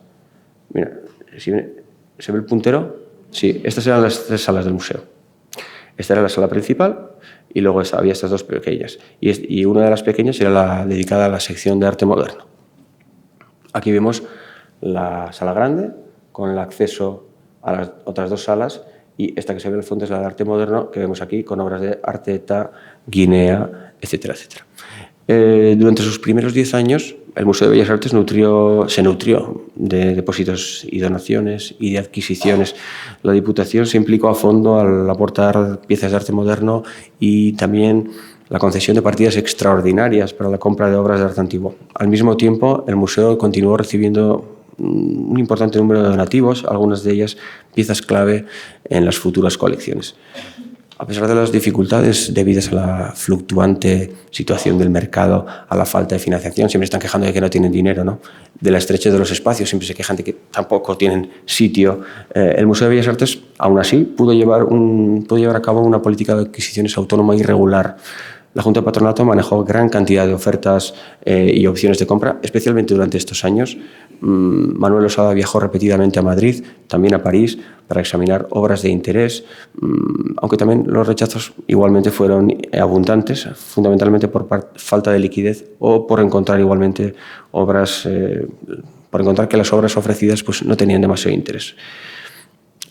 Mira, ¿se ve el puntero? Sí, estas eran las 3 salas del museo. Esta era la sala principal y luego había estas 2 pequeñas. Y una de las pequeñas era la dedicada a la sección de arte moderno. Aquí vemos la sala grande con el acceso a las otras 2 salas, y esta que se ve en el fondo es la de arte moderno, que vemos aquí con obras de Arteta, Guinea, etcétera, etcétera. Durante sus primeros 10 años, el Museo de Bellas Artes se nutrió de depósitos y donaciones y de adquisiciones. La Diputación se implicó a fondo al aportar piezas de arte moderno y también la concesión de partidas extraordinarias para la compra de obras de arte antiguo. Al mismo tiempo, el museo continuó recibiendo un importante número de donativos, algunas de ellas piezas clave en las futuras colecciones. A pesar de las dificultades debidas a la fluctuante situación del mercado, a la falta de financiación, siempre están quejando de que no tienen dinero, ¿no? De la estrechez de los espacios, siempre se quejan de que tampoco tienen sitio. El Museo de Bellas Artes, aún así, pudo llevar a cabo una política de adquisiciones autónoma y regular. La Junta de Patronato manejó gran cantidad de ofertas y opciones de compra, especialmente durante estos años. Manuel Losada viajó repetidamente a Madrid, también a París, para examinar obras de interés, aunque también los rechazos igualmente fueron abundantes, fundamentalmente por falta de liquidez o por encontrar igualmente obras por encontrar que las obras ofrecidas pues, no tenían demasiado interés.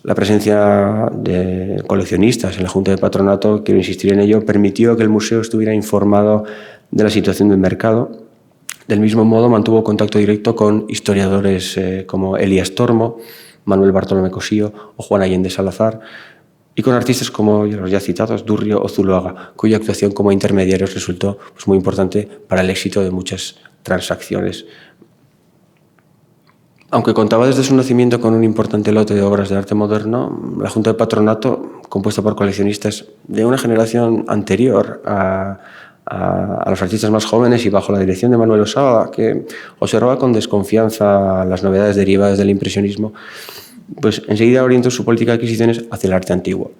La presencia de coleccionistas en la Junta de Patronato, quiero insistir en ello, permitió que el museo estuviera informado de la situación del mercado. Del mismo modo, mantuvo contacto directo con historiadores como Elías Tormo, Manuel Bartolomé Cosío o Juan Allende Salazar, y con artistas como los ya citados Durrio o Zuloaga, cuya actuación como intermediarios resultó pues, muy importante para el éxito de muchas transacciones. Aunque contaba desde su nacimiento con un importante lote de obras de arte moderno, la Junta de Patronato, compuesta por coleccionistas de una generación anterior a los artistas más jóvenes y bajo la dirección de Manuel Osaba, que observaba con desconfianza las novedades derivadas del impresionismo, pues enseguida orientó su política de adquisiciones hacia el arte antiguo.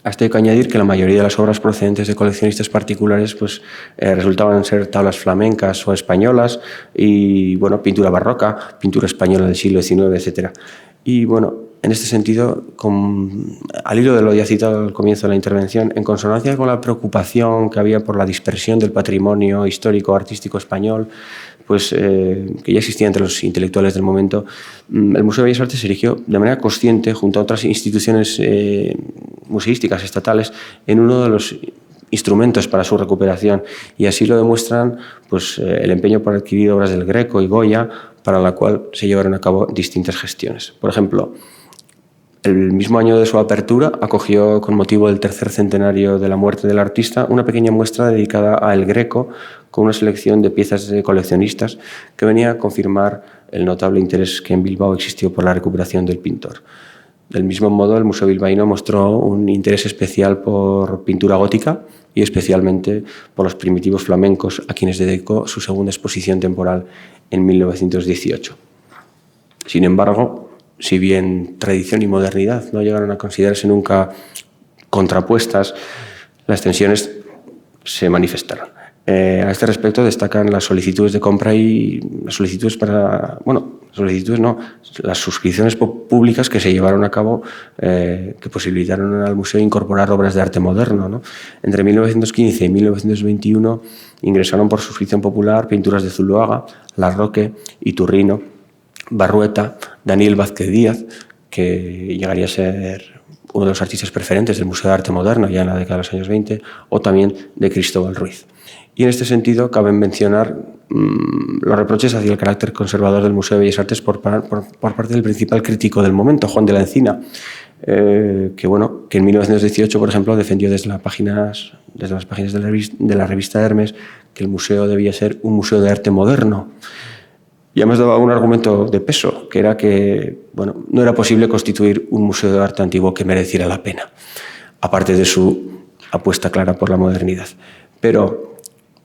A esto hay que añadir que la mayoría de las obras procedentes de coleccionistas particulares pues, resultaban ser tablas flamencas o españolas y bueno, pintura barroca, pintura española del siglo XIX, etc. Y bueno, en este sentido, al hilo de lo ya citado al comienzo de la intervención, en consonancia con la preocupación que había por la dispersión del patrimonio histórico artístico español, pues, que ya existía entre los intelectuales del momento, el Museo de Bellas Artes se erigió de manera consciente, junto a otras instituciones museísticas estatales, en uno de los instrumentos para su recuperación, y así lo demuestran pues, el empeño por adquirir obras del Greco y Goya, para la cual se llevaron a cabo distintas gestiones. Por ejemplo, el mismo año de su apertura acogió, con motivo del tercer centenario de la muerte del artista, una pequeña muestra dedicada a El Greco, con una selección de piezas de coleccionistas que venía a confirmar el notable interés que en Bilbao existió por la recuperación del pintor. Del mismo modo, el Museo Bilbaíno mostró un interés especial por pintura gótica y especialmente por los primitivos flamencos, a quienes dedicó su segunda exposición temporal en 1918. Sin embargo, si bien tradición y modernidad no llegaron a considerarse nunca contrapuestas, las tensiones se manifestaron. A este respecto destacan las solicitudes de compra y las solicitudes las suscripciones públicas que se llevaron a cabo, que posibilitaron al museo incorporar obras de arte moderno, ¿no? Entre 1915 y 1921 ingresaron por suscripción popular pinturas de Zuloaga, Larroque, Iturrino, Barrueta, Daniel Vázquez Díaz, que llegaría a ser uno de los artistas preferentes del Museo de Arte Moderno ya en la década de los años 20, o también de Cristóbal Ruiz. Y en este sentido cabe mencionar los reproches hacia el carácter conservador del Museo de Bellas Artes por parte del principal crítico del momento, Juan de la Encina, que en 1918, por ejemplo, defendió desde las páginas de la revista Hermes que el museo debía ser un museo de arte moderno. Y además daba un argumento de peso, que era que no era posible constituir un museo de arte antiguo que mereciera la pena, aparte de su apuesta clara por la modernidad. Pero,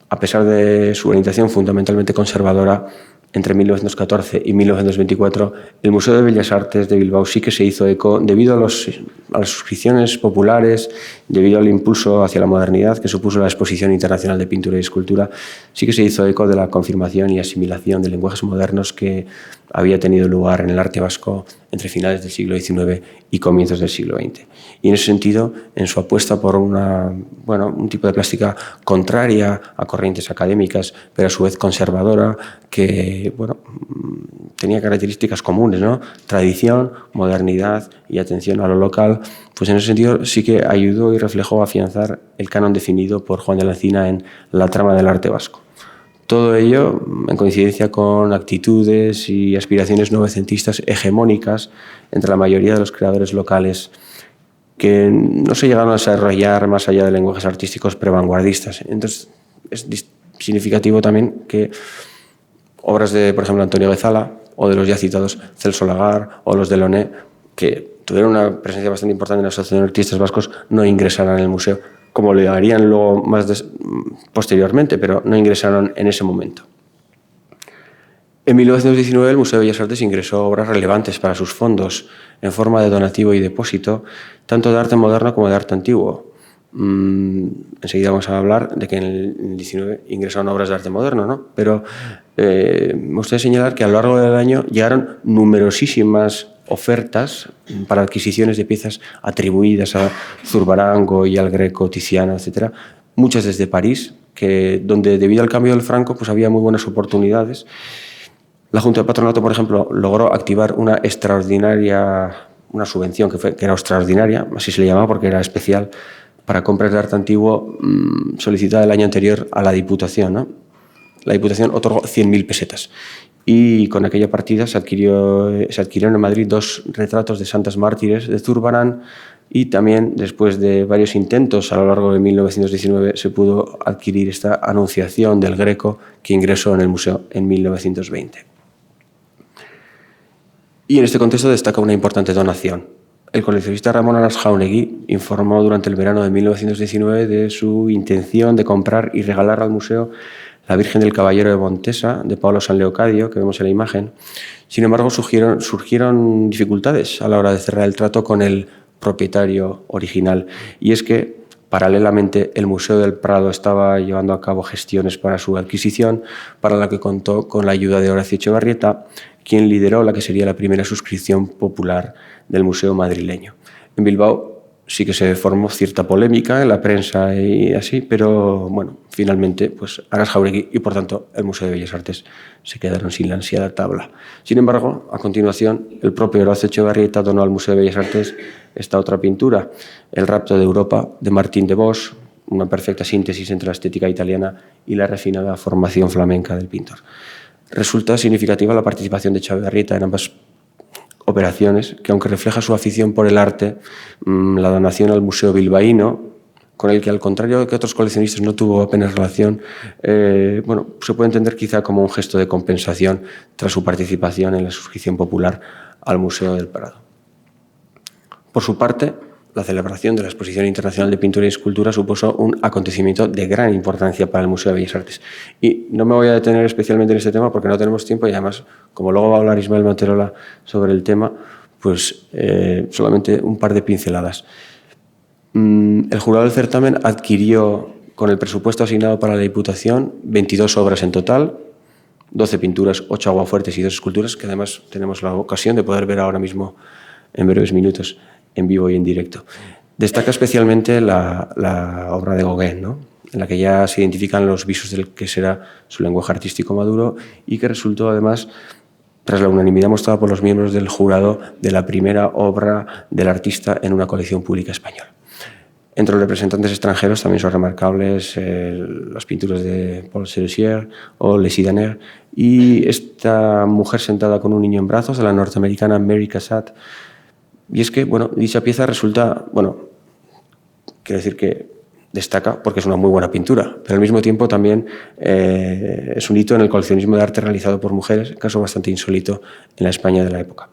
a pesar de su orientación fundamentalmente conservadora, entre 1914 y 1924, el Museo de Bellas Artes de Bilbao sí que se hizo eco, debido a las suscripciones populares, debido al impulso hacia la modernidad que supuso la Exposición Internacional de Pintura y Escultura, sí que se hizo eco de la confirmación y asimilación de lenguajes modernos que había tenido lugar en el arte vasco entre finales del siglo XIX y comienzos del siglo XX. Y en ese sentido, en su apuesta por un tipo de plástica contraria a corrientes académicas, pero a su vez conservadora, que tenía características comunes, ¿no? Tradición, modernidad y atención a lo local, pues en ese sentido sí que ayudó y reflejó a afianzar el canon definido por Juan de la Encina en La trama del arte vasco. Todo ello en coincidencia con actitudes y aspiraciones novecentistas hegemónicas entre la mayoría de los creadores locales, que no se llegaron a desarrollar más allá de lenguajes artísticos prevanguardistas. Entonces, es significativo también que obras de, por ejemplo, Antonio Guezala o de los ya citados Celso Lagar o los de Loné, que tuvieron una presencia bastante importante en la Asociación de Artistas Vascos, no ingresaran en el museo, como lo harían luego posteriormente, pero no ingresaron en ese momento. En 1919 el Museo de Bellas Artes ingresó obras relevantes para sus fondos en forma de donativo y depósito, tanto de arte moderno como de arte antiguo. Enseguida vamos a hablar de que en el 19 ingresaron obras de arte moderno, ¿no? Pero me gustaría señalar que a lo largo del año llegaron numerosísimas ofertas para adquisiciones de piezas atribuidas a Zurbarango y al Greco, Tiziano, etc. Muchas desde París, donde debido al cambio del franco pues había muy buenas oportunidades. La Junta de Patronato, por ejemplo, logró activar una subvención que era extraordinaria, así se le llamaba porque era especial, para compras de arte antiguo solicitada el año anterior a la Diputación, ¿no? La Diputación otorgó 100.000 pesetas y con aquella partida se adquirieron en Madrid 2 retratos de santas mártires de Zurbarán y también, después de varios intentos a lo largo de 1919, se pudo adquirir esta Anunciación del Greco que ingresó en el museo en 1920. Y en este contexto destaca una importante donación. El coleccionista Ramón Aras Jauregui informó durante el verano de 1919 de su intención de comprar y regalar al museo la Virgen del Caballero de Montesa, de Pablo San Leocadio, que vemos en la imagen. Sin embargo, surgieron dificultades a la hora de cerrar el trato con el propietario original. Y es que, paralelamente, el Museo del Prado estaba llevando a cabo gestiones para su adquisición, para la que contó con la ayuda de Horacio Echevarrieta, quien lideró la que sería la primera suscripción popular del museo madrileño. En Bilbao sí que se formó cierta polémica en la prensa y así, pero bueno, finalmente pues Aras Jauregui y por tanto el Museo de Bellas Artes se quedaron sin la ansiada tabla. Sin embargo, a continuación, el propio Horacio Echevarrieta donó al Museo de Bellas Artes esta otra pintura, El rapto de Europa, de Martín de Bosch, una perfecta síntesis entre la estética italiana y la refinada formación flamenca del pintor. Resulta significativa la participación de Echevarrieta en ambas operaciones, que aunque refleja su afición por el arte, la donación al Museo Bilbaíno, con el que al contrario de que otros coleccionistas no tuvo apenas relación, se puede entender quizá como un gesto de compensación tras su participación en la suscripción popular al Museo del Prado. Por su parte, la celebración de la Exposición Internacional de Pintura y Escultura supuso un acontecimiento de gran importancia para el Museo de Bellas Artes. Y no me voy a detener especialmente en este tema porque no tenemos tiempo y además, como luego va a hablar Ismael Manterola sobre el tema, pues solamente un par de pinceladas. El jurado del certamen adquirió, con el presupuesto asignado para la Diputación, 22 obras en total, 12 pinturas, 8 aguafuertes y 2 esculturas, que además tenemos la ocasión de poder ver ahora mismo en breves minutos, en vivo y en directo. Destaca especialmente la obra de Gauguin, ¿no? En la que ya se identifican los visos del que será su lenguaje artístico maduro y que resultó además, tras la unanimidad mostrada por los miembros del jurado, de la primera obra del artista en una colección pública española. Entre los representantes extranjeros también son remarcables las pinturas de Paul Sérusier o Les Idaner y esta mujer sentada con un niño en brazos de la norteamericana Mary Cassatt. Y es que, dicha pieza resulta, quiero decir que destaca porque es una muy buena pintura, pero al mismo tiempo también es un hito en el coleccionismo de arte realizado por mujeres, caso bastante insólito en la España de la época.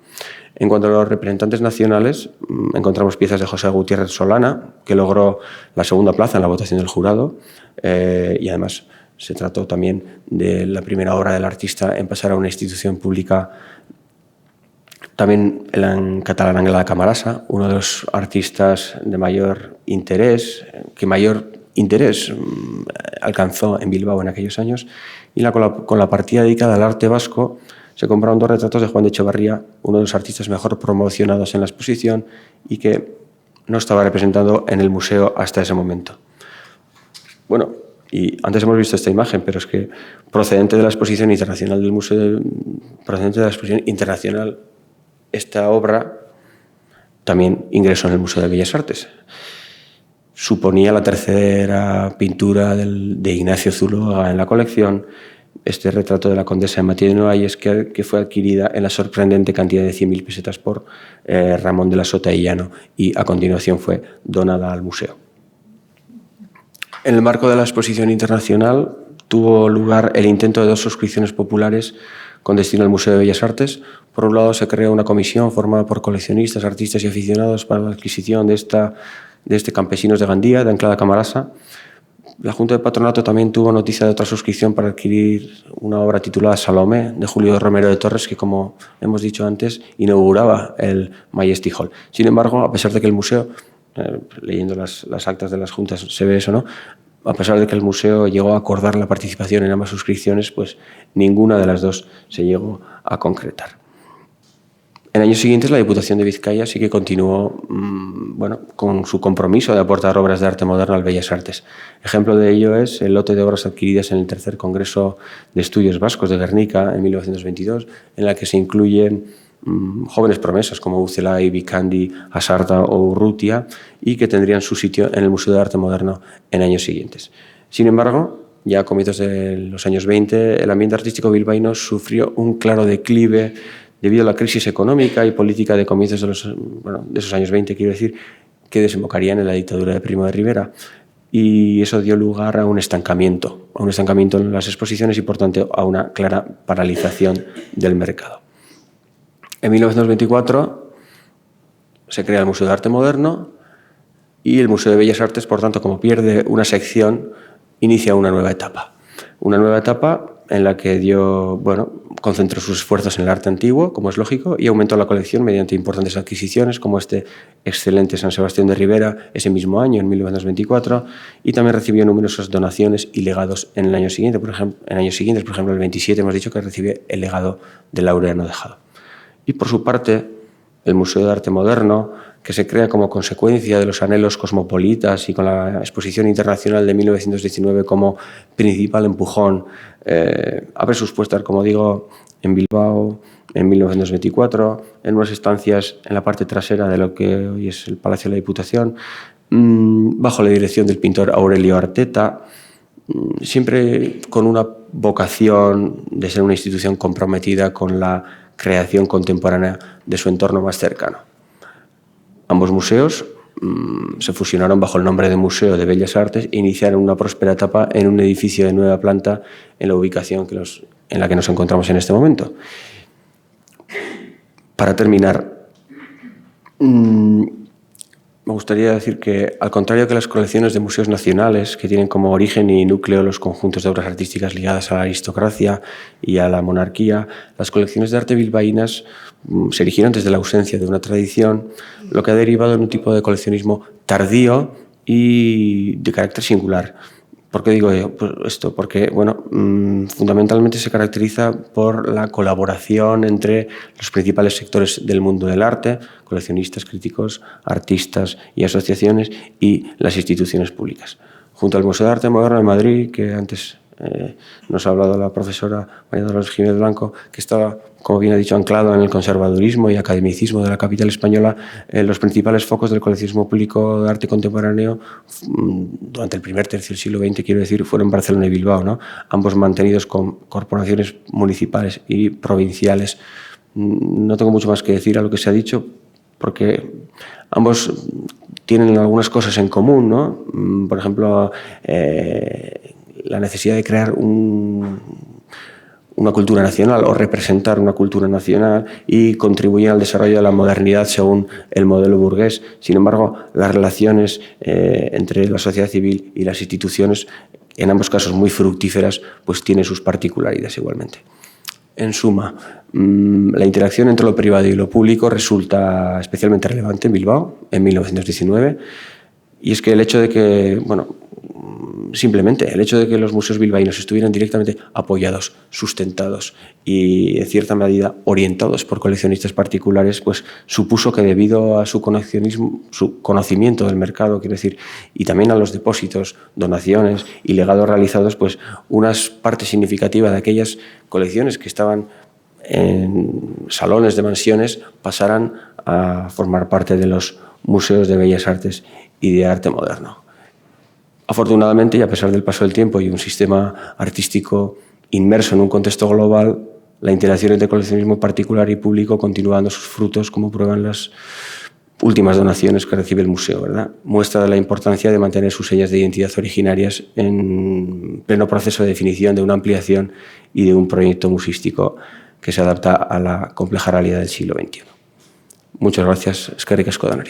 En cuanto a los representantes nacionales, encontramos piezas de José Gutiérrez Solana, que logró la segunda plaza en la votación del jurado, y además se trató también de la primera obra del artista en pasar a una institución pública. También en catalán Anglada Camarasa, uno de los artistas de mayor interés, que mayor interés alcanzó en Bilbao en aquellos años, y con la partida dedicada al arte vasco se compraron 2 retratos de Juan de Echevarría, uno de los artistas mejor promocionados en la exposición y que no estaba representado en el museo hasta ese momento. Y antes hemos visto esta imagen, pero es que procedente de la exposición internacional del museo, procedente de la exposición internacional, esta obra también ingresó en el Museo de Bellas Artes. Suponía la tercera pintura de Ignacio Zuluaga en la colección, este retrato de la condesa de Mathieu de Noailles, que fue adquirida en la sorprendente cantidad de 100.000 pesetas por Ramón de la Sota y Llano y a continuación fue donada al museo. En el marco de la exposición internacional tuvo lugar el intento de 2 suscripciones populares con destino al Museo de Bellas Artes. Por un lado, se creó una comisión formada por coleccionistas, artistas y aficionados para la adquisición de este Campesinos de Gandía, de Anclada Camarasa. La Junta de Patronato también tuvo noticia de otra suscripción para adquirir una obra titulada Salomé, de Julio Romero de Torres, que, como hemos dicho antes, inauguraba el Majestic Hall. Sin embargo, a pesar de que el museo, leyendo las actas de las juntas se ve eso, ¿no? A pesar de que el museo llegó a acordar la participación en ambas suscripciones, pues ninguna de las 2 se llegó a concretar. En años siguientes, la Diputación de Vizcaya sí que continuó con su compromiso de aportar obras de arte moderno al Bellas Artes. Ejemplo de ello es el lote de obras adquiridas en el tercer Congreso de Estudios Vascos de Guernica en 1922, en la que se incluyen jóvenes promesas como Ucelay, Vicandi, Asarta o Urrutia, y que tendrían su sitio en el Museo de Arte Moderno en años siguientes. Sin embargo, ya a comienzos de los años 20, el ambiente artístico bilbaíno sufrió un claro declive debido a la crisis económica y política de comienzos de esos años 20, quiero decir, que desembocarían en la dictadura de Primo de Rivera. Y eso dio lugar a un estancamiento en las exposiciones y, por tanto, a una clara paralización del mercado. En 1924 se crea el Museo de Arte Moderno y el Museo de Bellas Artes, por tanto, como pierde una sección, inicia una nueva etapa. Una nueva etapa en la que concentró sus esfuerzos en el arte antiguo, como es lógico, y aumentó la colección mediante importantes adquisiciones, como este excelente San Sebastián de Ribera ese mismo año, en 1924, y también recibió numerosas donaciones y legados en el año siguiente. Por ejemplo, el 27 hemos dicho que recibe el legado de Laureano de Jado. Y por su parte, el Museo de Arte Moderno, que se crea como consecuencia de los anhelos cosmopolitas y con la Exposición Internacional de 1919 como principal empujón, abre sus puertas, como digo, en Bilbao en 1924, en unas estancias en la parte trasera de lo que hoy es el Palacio de la Diputación, bajo la dirección del pintor Aurelio Arteta, siempre con una vocación de ser una institución comprometida con la creación contemporánea de su entorno más cercano. Ambos museos se fusionaron bajo el nombre de Museo de Bellas Artes e iniciaron una próspera etapa en un edificio de nueva planta en la ubicación en la que nos encontramos en este momento. Para terminar, me gustaría decir que, al contrario que las colecciones de museos nacionales, que tienen como origen y núcleo los conjuntos de obras artísticas ligadas a la aristocracia y a la monarquía, las colecciones de arte bilbaínas se erigieron desde la ausencia de una tradición, lo que ha derivado en un tipo de coleccionismo tardío y de carácter singular. ¿Por qué digo esto? Porque fundamentalmente se caracteriza por la colaboración entre los principales sectores del mundo del arte, coleccionistas, críticos, artistas y asociaciones, y las instituciones públicas. Junto al Museo de Arte Moderno de Madrid, que antes nos ha hablado la profesora María Dolores Jiménez Blanco, que estaba, como bien ha dicho, anclado en el conservadurismo y academicismo de la capital española, los principales focos del coleccionismo público de arte contemporáneo durante el primer tercio del siglo XX, quiero decir, fueron Barcelona y Bilbao, ¿no? Ambos mantenidos con corporaciones municipales y provinciales. No tengo mucho más que decir a lo que se ha dicho, porque ambos tienen algunas cosas en común, ¿no? Por ejemplo, la necesidad de crear una cultura nacional o representar una cultura nacional y contribuir al desarrollo de la modernidad según el modelo burgués. Sin embargo, las relaciones entre la sociedad civil y las instituciones, en ambos casos muy fructíferas, pues tienen sus particularidades igualmente. En suma, la interacción entre lo privado y lo público resulta especialmente relevante en Bilbao en 1919, y es que el hecho de que, simplemente el hecho de que los museos bilbaínos estuvieran directamente apoyados, sustentados y en cierta medida orientados por coleccionistas particulares, pues supuso que, debido a su conocimiento del mercado, quiero decir, y también a los depósitos, donaciones y legados realizados, pues una parte significativa de aquellas colecciones que estaban en salones de mansiones pasaran a formar parte de los museos de Bellas Artes y de arte moderno. Afortunadamente, y a pesar del paso del tiempo y un sistema artístico inmerso en un contexto global, la interacción entre coleccionismo particular y público continúa dando sus frutos, como prueban las últimas donaciones que recibe el museo, ¿verdad? Muestra de la importancia de mantener sus señas de identidad originarias en pleno proceso de definición de una ampliación y de un proyecto museístico que se adapta a la compleja realidad del siglo XXI. Muchas gracias. Eskerrik asko denoi.